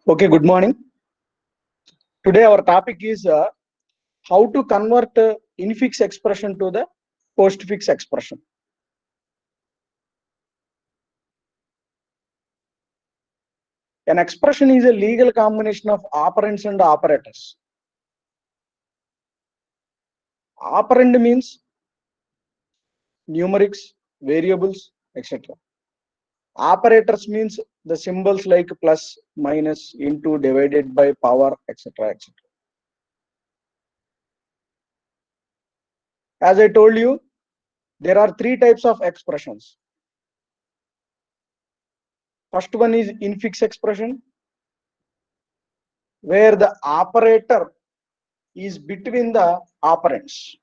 Okay, good morning. Today our topic is how to convert infix expression to the postfix expression. An expression is a legal combination of operands and operators. Operand means numerics, variables, etc. Operators means the symbols like plus, minus, into, divided by, power, etc. etc. As I told you, there are three types of expressions. First one is infix expression, where the operator is between the operands.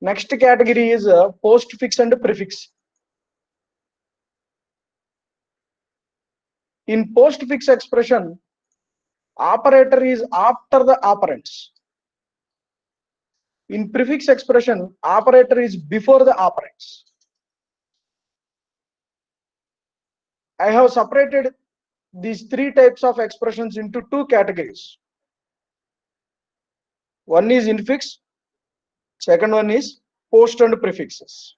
Next category is postfix and prefix. In postfix expression, operator is after the operands. In prefix expression, operator is before the operands. I have separated these three types of expressions into two categories. One is infix, second one is post and prefixes.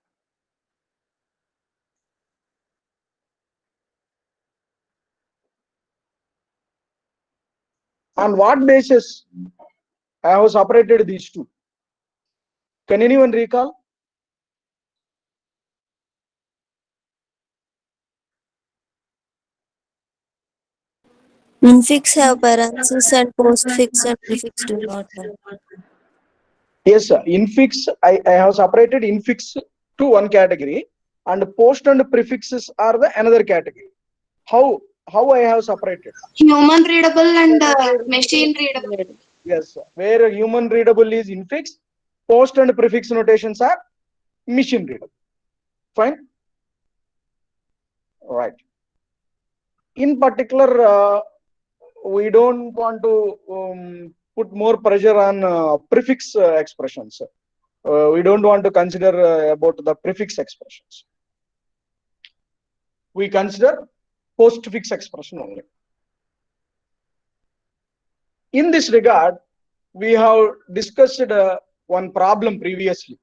On what basis I have separated these two? Can anyone recall? Infix have parentheses and postfix and prefix do not have. Yes, sir. Infix, I have separated infix to one category, and post and prefixes are the another category. How I have separated? Human readable and machine readable. Yes, sir. Where human readable is infix, post and prefix notations are machine readable. Fine. Right. In particular, we don't want to put more pressure on prefix expressions. We don't want to consider about the prefix expressions. We consider postfix expression only. In this regard, we have discussed one problem previously.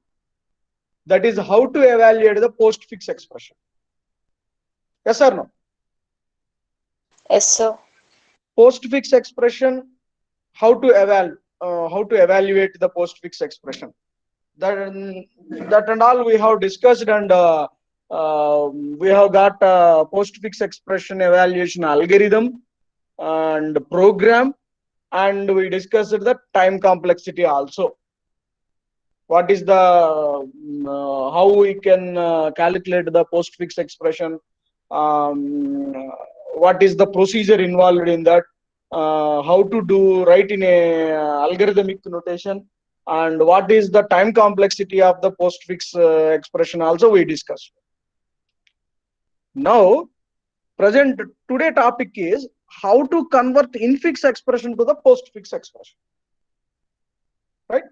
That is how to evaluate the postfix expression. Yes or no? Yes, sir. Postfix expression, how to evaluate the postfix expression. That and all we have discussed, and we have got postfix expression evaluation algorithm and program, and we discussed the time complexity also. What is the how we can calculate the postfix expression? What is the procedure involved in that? How to write in a algorithmic notation, and what is the time complexity of the postfix expression also we discussed. Now, today topic is how to convert infix expression to the postfix expression. Right?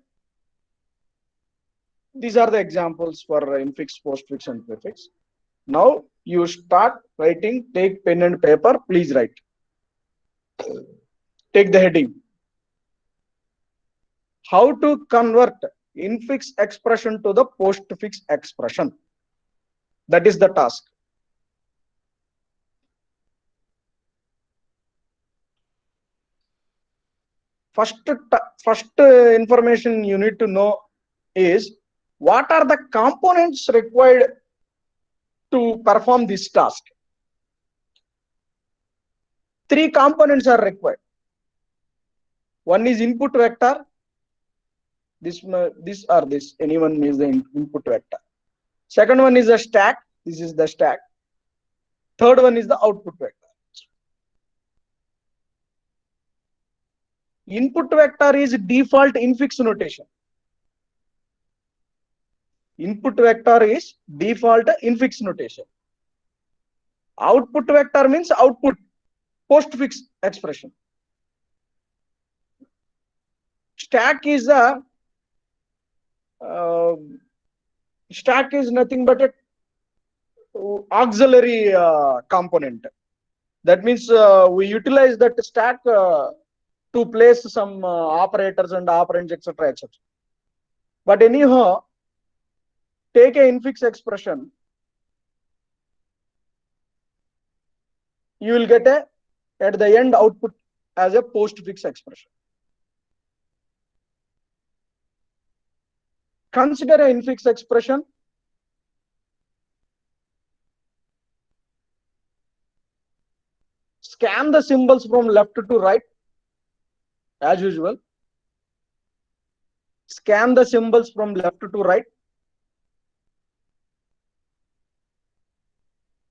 These are the examples for infix, postfix, and prefix. Now you start writing. Take pen and paper. Please write. Take the heading. How to convert infix expression to the postfix expression. That is the task. First information you need to know is what are the components required to perform this task. Three components are required. One is input vector. This or this, anyone is the input vector. Second one is the stack. This is the stack. Third one is the output vector. Input vector is default infix notation. Input vector is default infix notation. Output vector means output postfix expression. Stack is a stack is nothing but a auxiliary component. That means we utilize that stack to place some operators and operands, etc., etc. But anyhow, take a infix expression, you will get a at the end output as a postfix expression. Consider an infix expression. Scan the symbols from left to right as usual. Scan the symbols from left to right.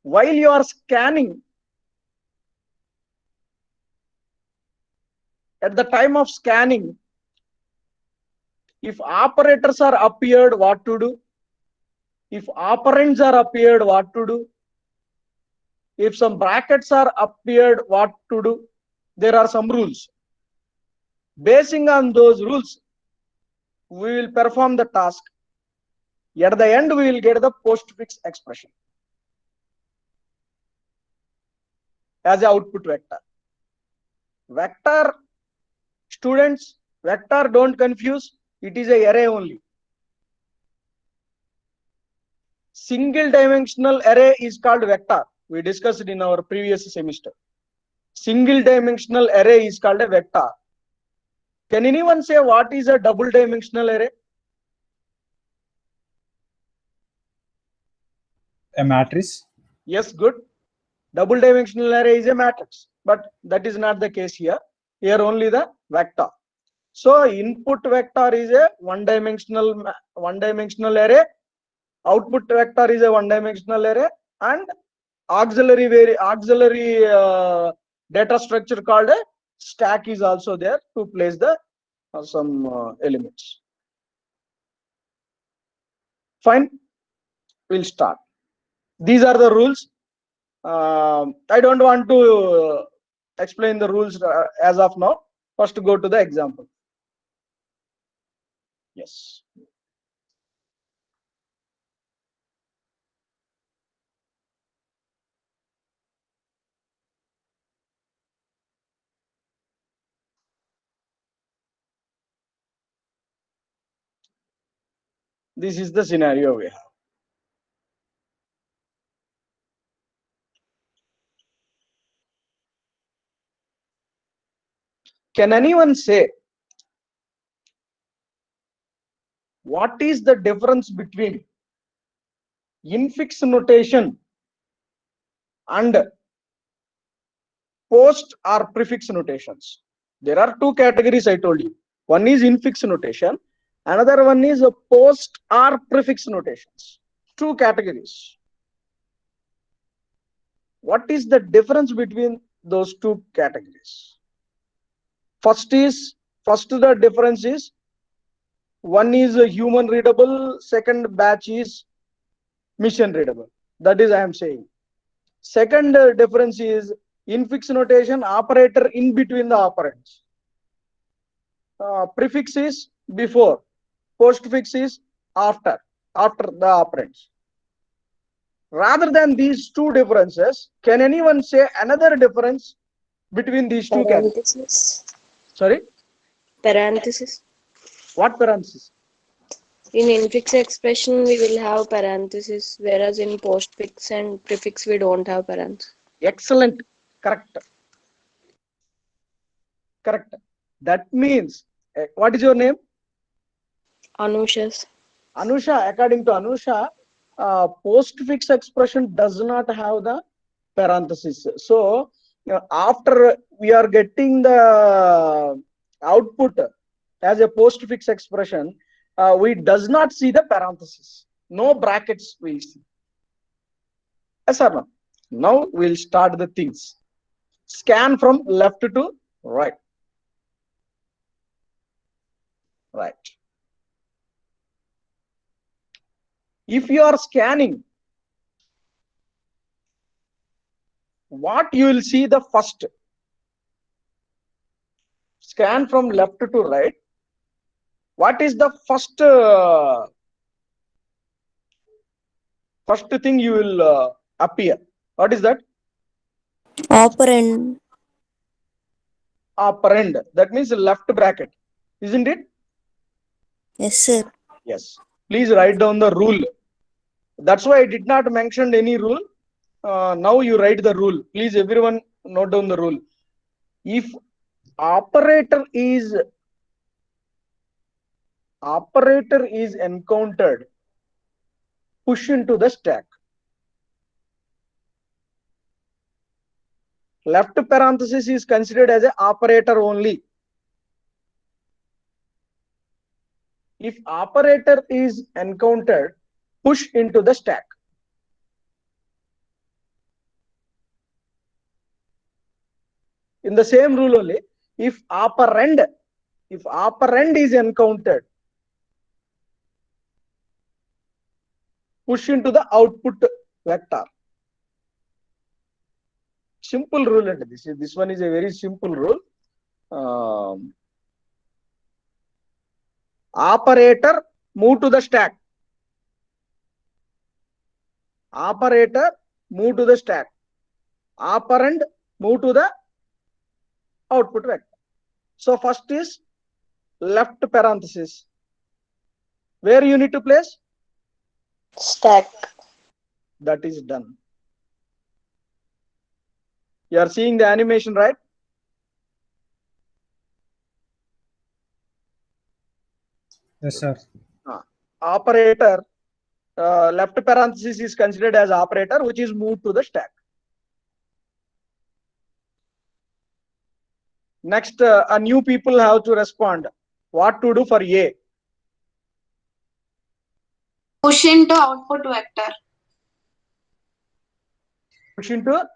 While you are scanning, at the time of scanning, if operators are appeared, what to do? If operands are appeared, what to do? If some brackets are appeared, what to do? There are some rules. Basing on those rules, we will perform the task. At the end, we will get the postfix expression as an output vector. Vector, students, vector, don't confuse. It is an array only. Single dimensional array is called vector. We discussed in our previous semester. Single dimensional array is called a vector. Can anyone say what is a double dimensional array? A matrix. Yes, good. Double dimensional array is a matrix, but that is not the case here. Here only the vector. So input vector is a one dimensional array. Output vector is a one dimensional array, and auxiliary data structure called a stack is also there to place the some elements. Fine, we'll start. These are the rules. I don't want to explain the rules as of now. First, go to the example. Yes. This is the scenario we have. Can anyone say what is the difference between infix notation and post or prefix notations? There are two categories I told you. One is infix notation, another one is a post or prefix notations. Two categories. What is the difference between those two categories? First, the difference is one is a human readable, second batch is machine readable. That is I am saying. Second difference is infix notation operator in between the operands. Prefix is before, postfix is after the operands. Rather than these two differences, can anyone say another difference between these two categories? Parenthesis. Sorry? Parenthesis. What parenthesis? In infix expression, we will have parenthesis, whereas in postfix and prefix, we don't have parenthesis. Excellent. Correct. Correct. That means, what is your name? Anushas. Anusha, according to Anusha, postfix expression does not have the parenthesis. So, after we are getting the output as a postfix expression, we does not see the parenthesis. No brackets we see. Yes or no? Now we'll start the things. Scan from left to right. Right. If you are scanning, what you will see the first? Scan from left to right. What is the first first thing you will appear. What is that? Operand. Operand. That means left bracket, isn't it? Yes, sir. Yes. Please write down the rule. That's why I did not mention any rule. Now you write the rule. Please, everyone, note down the rule. If operator is encountered, push into the stack. Left parenthesis is considered as an operator only. If operator is encountered, push into the stack. In the same rule only, if operand is encountered, push into the output vector. Simple rule, and this one is a very simple rule. Operator move to the stack. Operator move to the stack. Operand move to the output vector. So first is left parenthesis. Where you need to place? Stack. That is done. You are seeing the animation, right? Yes, sir. Operator, left parenthesis is considered as operator, which is moved to the stack. Next, a new people have to respond. What to do for A? Push into output vector. Push into?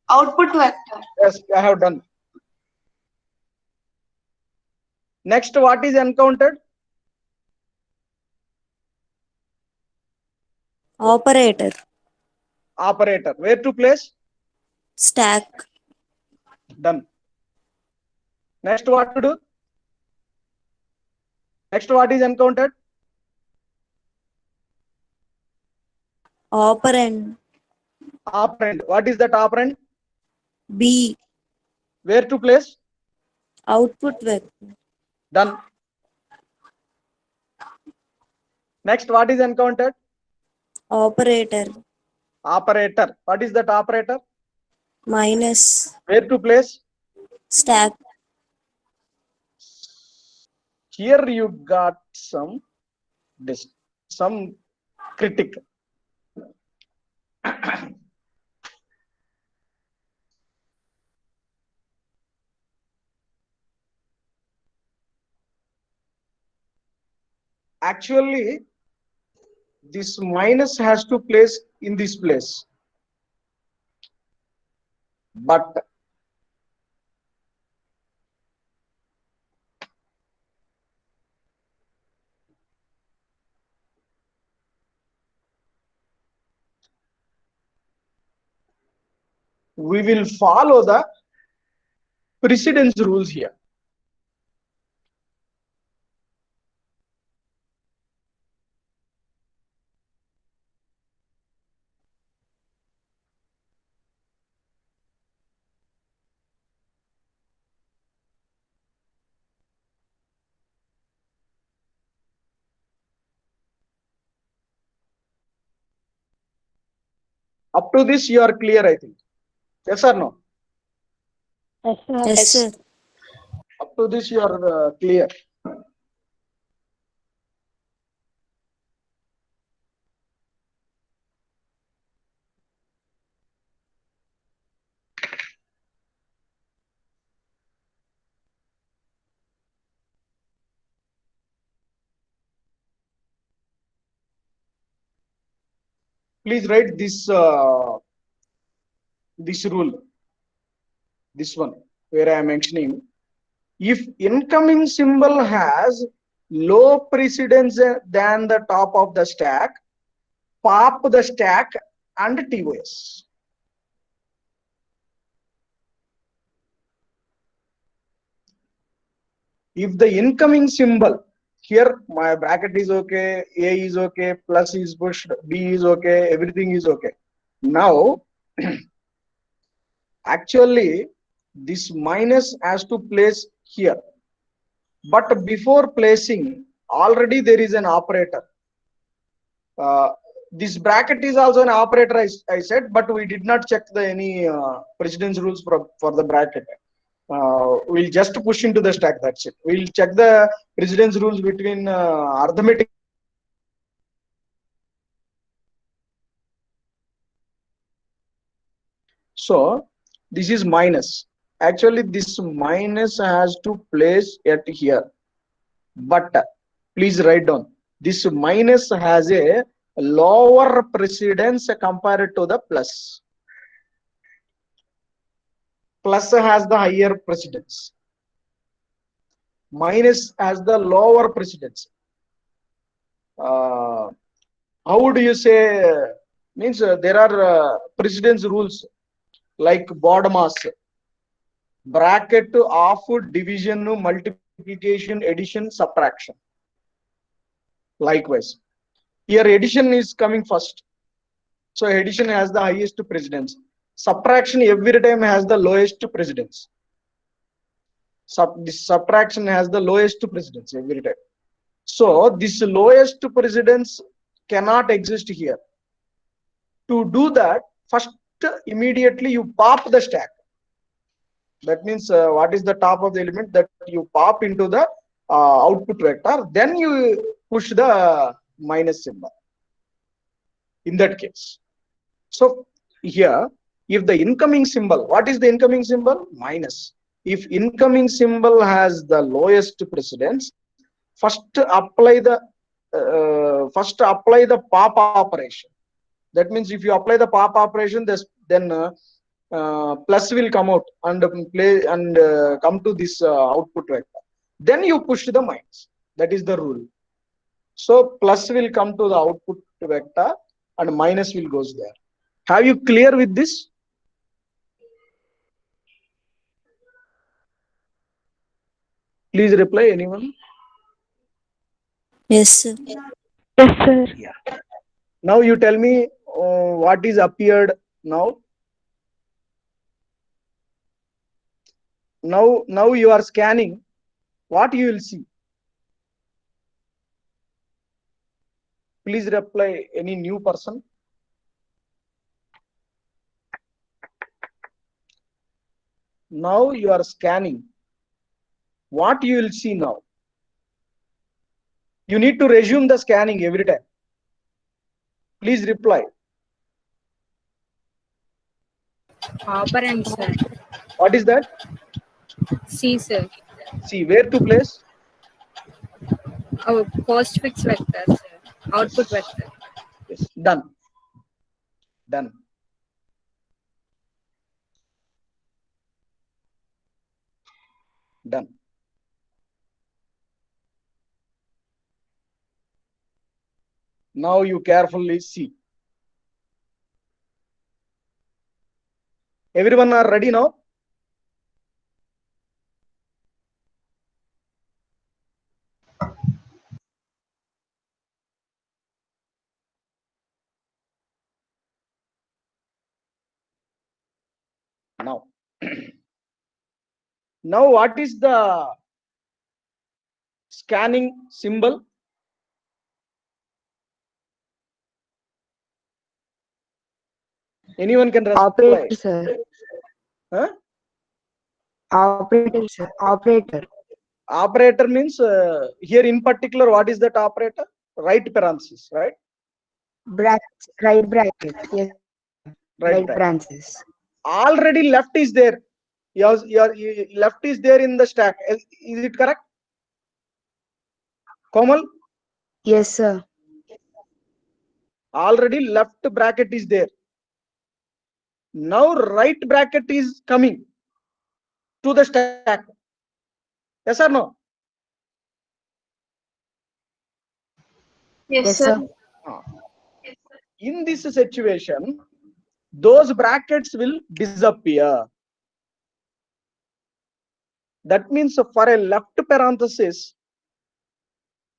Output vector. Yes, I have done. Next, what is encountered? Operator. Operator. Where to place? Stack. Done. Next, what to do? Next, what is encountered? Operand. Operand. What is that operand? B. Where to place? Output vector. Done. Next, what is encountered? Operator. Operator. What is that operator? Minus. Where to place? Stack. Here you got some critic. Actually, this minus has to place in this place, but we will follow the precedence rules here. Up to this, you are clear, I think. Yes or no? Yes, sir. Up to this, you are clear. Please write this rule, this one where I am mentioning. If incoming symbol has low precedence than the top of the stack, pop the stack and TOS. If the incoming symbol Here my bracket is okay, A is okay, plus is pushed, B is okay, everything is okay. Now, actually, this minus has to place here. But before placing, already there is an operator. This bracket is also an operator, I said, but we did not check the any precedence rules for the bracket. We'll just push into the stack, that's it. We'll check the precedence rules between arithmetic. So this is minus. Actually, this minus has to place at here. But please write down, this minus has a lower precedence compared to the plus. Plus has the higher precedence. Minus has the lower precedence. How would you say? Means there are precedence rules like BODMAS, bracket of division, multiplication, addition, subtraction. Likewise, here addition is coming first, so addition has the highest precedence. Subtraction every time has the lowest precedence. This subtraction has the lowest precedence every time. So this lowest precedence cannot exist here. To do that, first immediately you pop the stack. That means what is the top of the element that you pop into the output vector, then you push the minus symbol in that case. So here, if the incoming symbol, what is the incoming symbol? Minus. If incoming symbol has the lowest precedence, first apply the pop operation. That means if you apply the pop operation, then plus will come out and play and come to this output vector. Then you push the minus. That is the rule. So plus will come to the output vector and minus will goes there. Have you clear with this? Please reply, anyone? Yes, sir. Yes, sir. Yeah. Now you tell me what is appeared now. Now you are scanning. What you will see? Please reply, any new person. Now you are scanning. What you will see now? You need to resume the scanning every time. Please reply. Operand, sir. What is that? C, sir. See, where to place? Our postfix vector, sir. Output vector. Yes, done. Done. Done. Now you carefully see. Everyone are ready now? Now. Now what is the scanning symbol? Anyone can reply. Operator, sir. Huh? Operator, sir. Operator. Operator means here in particular, what is that operator? Right parenthesis, right? Bracket. Right bracket. Yes. Right Bracket. branches. Already left is there. Your left is there in the stack. Is it correct? Komal? Yes, sir. Already left bracket is there. Now right bracket is coming to the stack. Yes or no? Yes, sir. In this situation, those brackets will disappear. That means for a left parenthesis,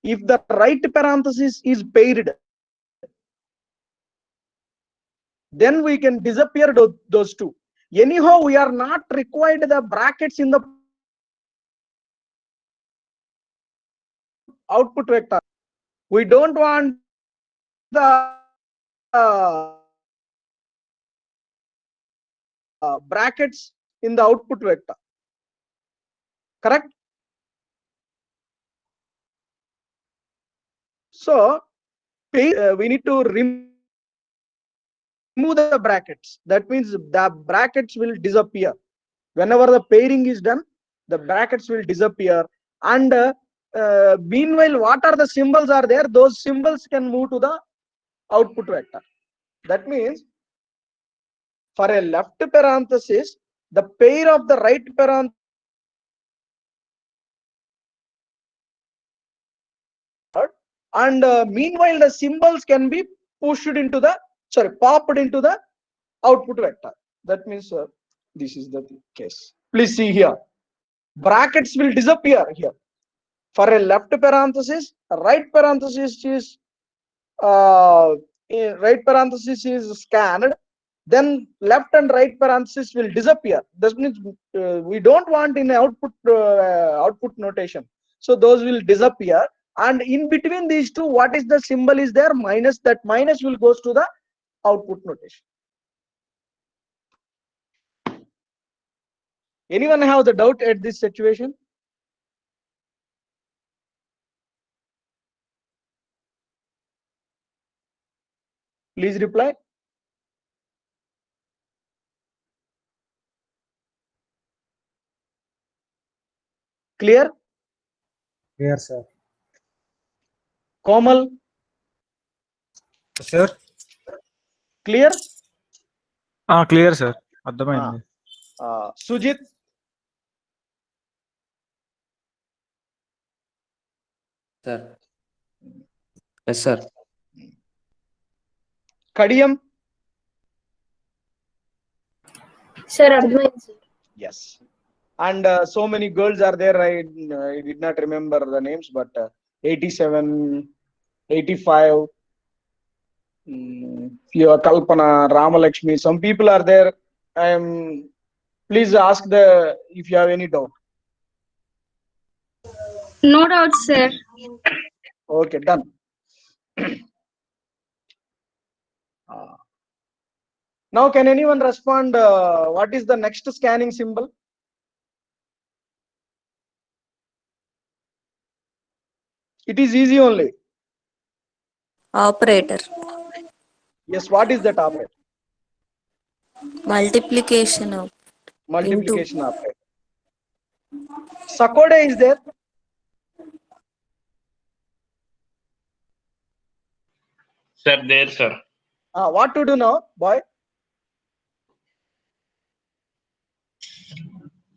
if the right parenthesis is paired, then we can disappear those two. Anyhow, we are not required the brackets in the output vector. We don't want the brackets in the output vector. Correct? So we need to remove the brackets. That means the brackets will disappear. Whenever the pairing is done, the brackets will disappear. And meanwhile, what are the symbols are there? Those symbols can move to the output vector. That means for a left parenthesis, the pair of the right parenthesis and meanwhile the symbols can be pushed into the popped into the output vector. That means this is the case. Please see here, brackets will disappear here. For a left parenthesis, right parenthesis is scanned, then left and right parenthesis will disappear. That means we don't want in output notation, so those will disappear. And in between these two, what is the symbol is there? Minus. That minus will goes to the output notation. Anyone have the doubt at this situation? Please reply. Clear? Clear, sir. Komal, Sir? clear? Clear, sir. అర్థమైంది. Sujit, Sir. Yes, sir. Kadiyam, Sir, అర్థమైంది sir. yes. And so many girls are there. I did not remember the names, but 87, 85, Kalpana, Ramalakshmi, some people are there. Please ask if you have any doubt. No doubt, sir. Okay, done. Now can anyone respond what is the next scanning symbol? It is easy only. Operator. Yes, what is that operator? Multiplication of Multiplication operator. Sakode is there? Sir, there, sir. What to do now, boy?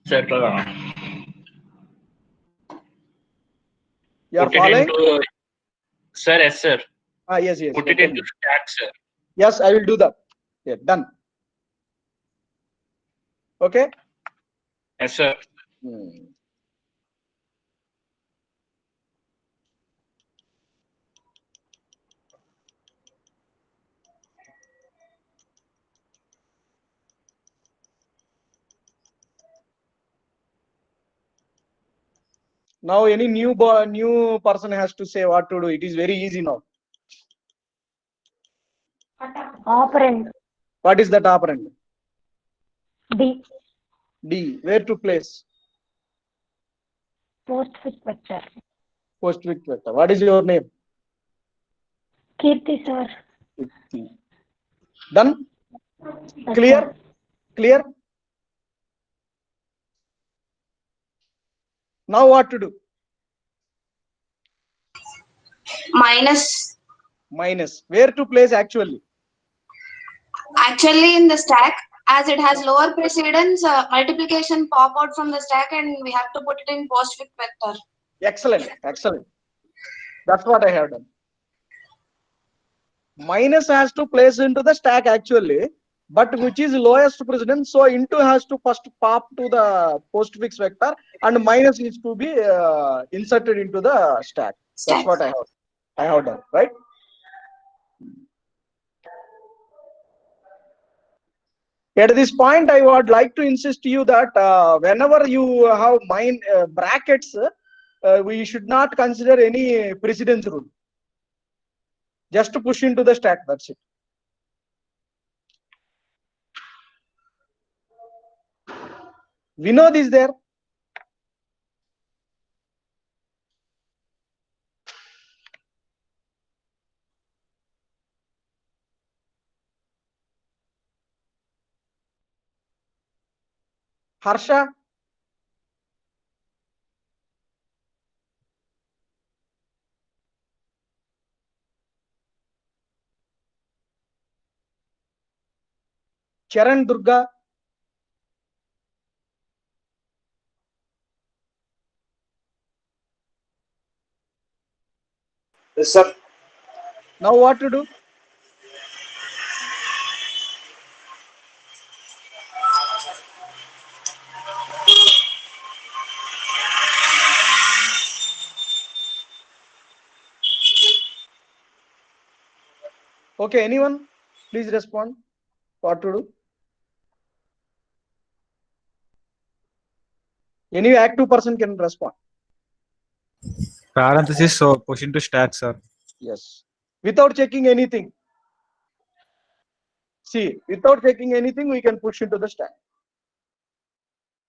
Sir, You are put it following? into. Sir, yes, sir. Yes. Put it into stack, sir. Yes, I will do that. Yeah, done. Okay. Yes, sir. Now any new person has to say what to do. It is very easy now. Operand. What is that operand? D. D. Where to place? Postfix vector. Postfix vector. What is your name? Kirti, sir. Done? Yes, Clear? sir. Clear? Now what to do? Minus. Minus. Where to place actually? Actually, in the stack, as it has lower precedence, multiplication pop out from the stack, and we have to put it in postfix vector. Excellent. Excellent. That's what I have done. Minus has to place into the stack actually. but which is lowest precedence. So into has to first pop to the postfix vector, and minus is to be inserted into the stack. That's Stack. what I have done, right? At this point, I would like to insist to you that whenever you have brackets, we should not consider any precedence rule. Just to push into the stack, that's it. Vinod is there. Harsha. Charan, Durga. Yes, sir. Now what to do? Okay, anyone? Please respond. What to do? Any active person can respond. Parenthesis, so push into stack, sir. Yes. Without checking anything. See, without checking anything, we can push into the stack.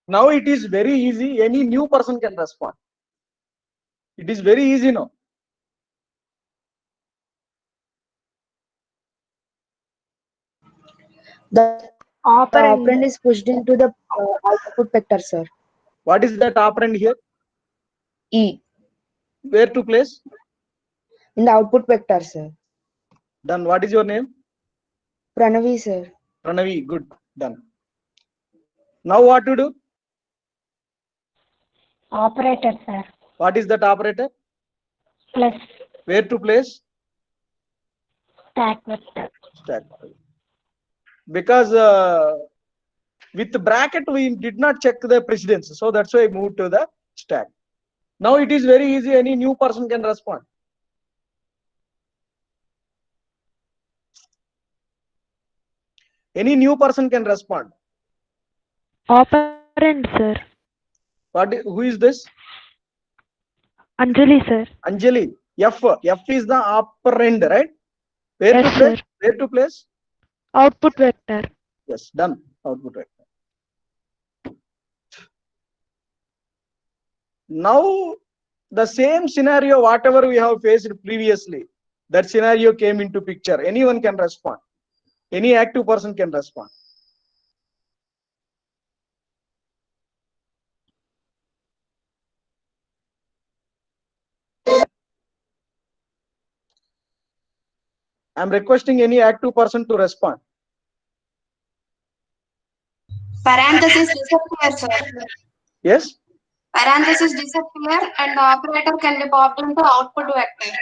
Now it is very easy. Any new person can respond. It is very easy now. The Operand. operand is pushed into the output vector, sir. What is that operand here? E Where to place? in the output vector, sir. Done. What is your name? Pranavi, sir. Pranavi. Good. Done. Now what to do? Operator, sir. What is that operator? Plus Where to place? stack vector. Stack. Because with the bracket we did not check the precedence, so that's why I moved to the stack. Now it is very easy. Any new person can respond. Any new person can respond. Operand, sir. Who is this? Anjali, sir. Anjali. F is the operand, right? Where Yes, to place? sir. Where to place? Output vector. Yes, done. Output vector. Now the same scenario, whatever we have faced previously, that scenario came into picture. Anyone can respond. Any active person can respond. I'm requesting any active person to respond. Parenthesis disappear, sir. Yes? Parenthesis disappear and the operator can be popped into output vector.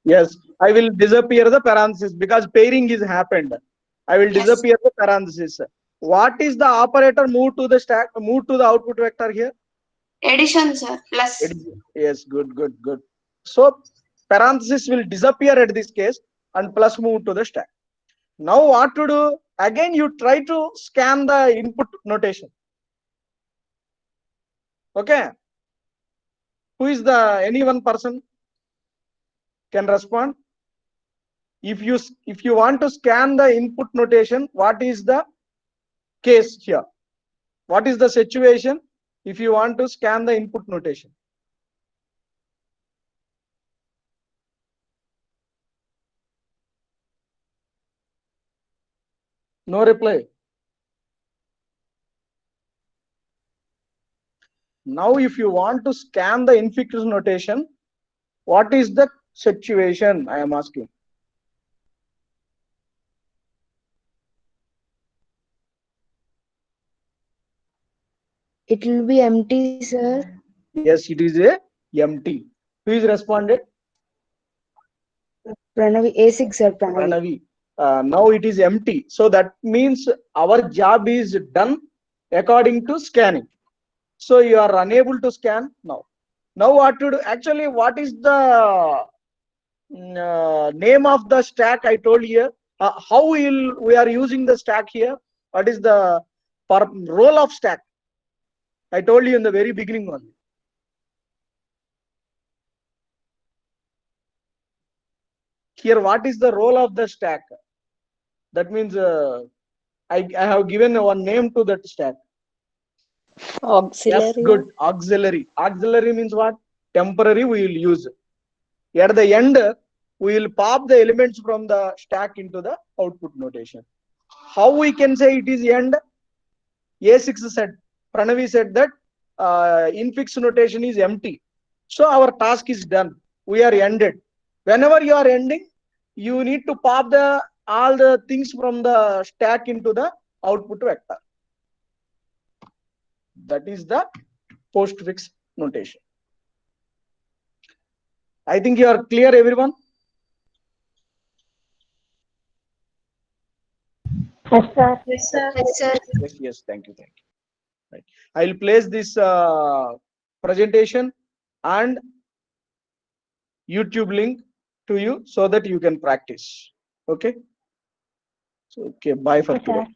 Yes. I will disappear the parenthesis because pairing is happened. I will Yes. disappear the parenthesis. What is the operator move to the stack, move to the output vector here? Addition, sir. Plus. Yes, good. So parenthesis will disappear at this case and plus move to the stack. Now what to do? Again, you try to scan the input notation. Okay. Who is any one person can respond? If you want to scan the input notation, what is the case here? What is the situation if you want to scan the input notation? No reply. Now if you want to scan the infix notation, what is the situation? I am asking. It will be empty, sir. Yes, it is a empty. Who is responded? Pranavi, A6, sir. Pranavi. Pranavi. now it is empty. So that means our job is done according to scanning. So you are unable to scan now. Now what to do? Actually, what is the name of the stack I told here? How we are using the stack here? What is the role of stack? I told you in the very beginning only. Here, what is the role of the stack? That means I have given one name to that stack. Auxiliary. Yes, good. Auxiliary. Auxiliary means what? Temporary we will use. At the end, we will pop the elements from the stack into the output notation. How we can say it is end? A6 said, Pranavi said that infix notation is empty. So our task is done. We are ended. Whenever you are ending, you need to pop all the things from the stack into the output vector. That is the postfix notation. I think you are clear, everyone. Yes, sir. Yes, sir. Yes, sir. Yes, thank you. Right. I will place this presentation and YouTube link to you so that you can practice. Okay. So, okay. Bye for Yes, today. sir.